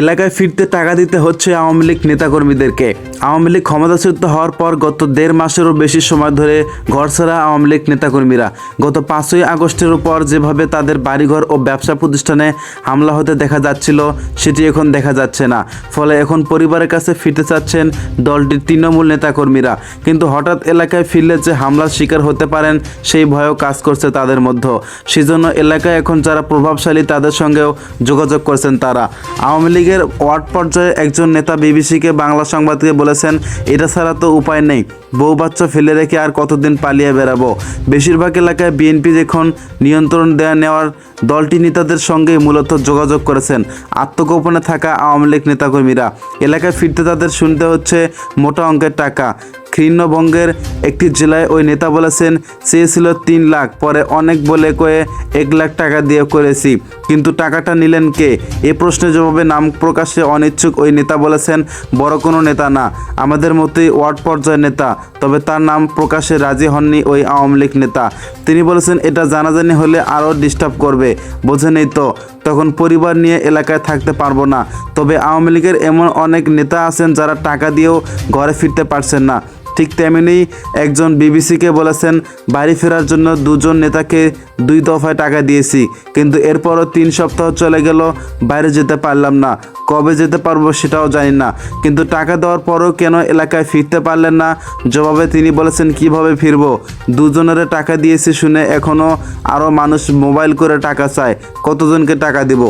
এলাকায় ফিরতে টাকা দিতে হচ্ছে আওয়ামী লীগ নেতাকর্মীদেরকে। আওয়ামী লীগ ক্ষমতাচ্যুত হওয়ার পর গত 1.5 মাসেরও বেশি সময় ধরে ঘরছাড়া আওয়ামী লীগ নেতাকর্মীরা। গত 5ই আগস্টের পর যেভাবে তাদের বাড়িঘর ও ব্যবসা প্রতিষ্ঠানে হামলা হতে দেখা যাচ্ছিল, সেটি এখন দেখা যাচ্ছে না। ফলে এখন পরিবারের কাছে ফিরতে চাচ্ছেন দলটির তৃণমূল নেতাকর্মীরা। কিন্তু হঠাৎ এলাকায় ফিরলে যে হামলার শিকার হতে পারেন সেই ভয়ও কাজ করছে তাদের মধ্যে। সেজন্য এলাকায় এখন যারা প্রভাবশালী তাদের সঙ্গেও যোগাযোগ করছেন তারা। আওয়ামী লীগের ওয়ার্ড পর্যায়ে একজন নেতা বিবিসিকে বাংলা সংবাদকে বলেছেন, এটা ছাড়া তো উপায় নেই, বউ বাচ্চা ফেলে রেখে আর কতদিন পালিয়ে বেড়াবো। বেশিরভাগ এলাকায় বিএনপি এখন নিয়ন্ত্রণ নেওয়ার দলটি নেতাদের সঙ্গে মূলত যোগাযোগ করেছেন আত্মগোপনে থাকা আওয়ামী লীগ নেতাকর্মীরা। এলাকায় ফিরতে তাদের শুনতে হচ্ছে মোটা অঙ্কের টাকা। ক্ষীণবঙ্গের একটি জেলায় ওই নেতা বলেছেন, চেয়েছিল 3 লাখ, পরে অনেক বলে কয়ে 1 লাখ টাকা দিয়ে করেছি, কিন্তু টাকাটা নিলেন কে? এ প্রশ্নের জবাবে নাম প্রকাশে অনিচ্ছুক ওই নেতা বলেছেন, বড় কোনো নেতা না, আমাদের মতোই ওয়ার্ড পর্যায়ের নেতা। তবে তার নাম প্রকাশে রাজি হননি ওই আওয়ামী লীগ নেতা। তিনি বলেছেন, এটা জানাজানি হলে আরও ডিস্টার্ব করবে, বোঝেনই তো, তখন পরিবার নিয়ে এলাকায় থাকতে পারবো না। তবে আওয়ামী লীগের এমন অনেক নেতা আছেন যারা টাকা দিয়েও ঘরে ফিরতে পারছেন না। ঠিক তেমনি একজন বিবিসিকে বলেছেন, বাড়ি ফেরার জন্য 2 নেতাকে 2 দফায় টাকা দিয়েছি, কিন্তু এরপরও 3 সপ্তাহ চলে গেল, বাইরে যেতে পারলাম না, কবে যেতে পারবো সেটাও জানি না, কিন্তু টাকা দেওয়ার পরও কেন এলাকায় ফিরতে পারলেন না? জবাবে তিনি বলেছেন, কিভাবে ফিরবো, 2 টাকা দিয়েছি শুনে এখনও আরও মানুষ মোবাইল করে টাকা চায়, কতজনকে টাকা দিব।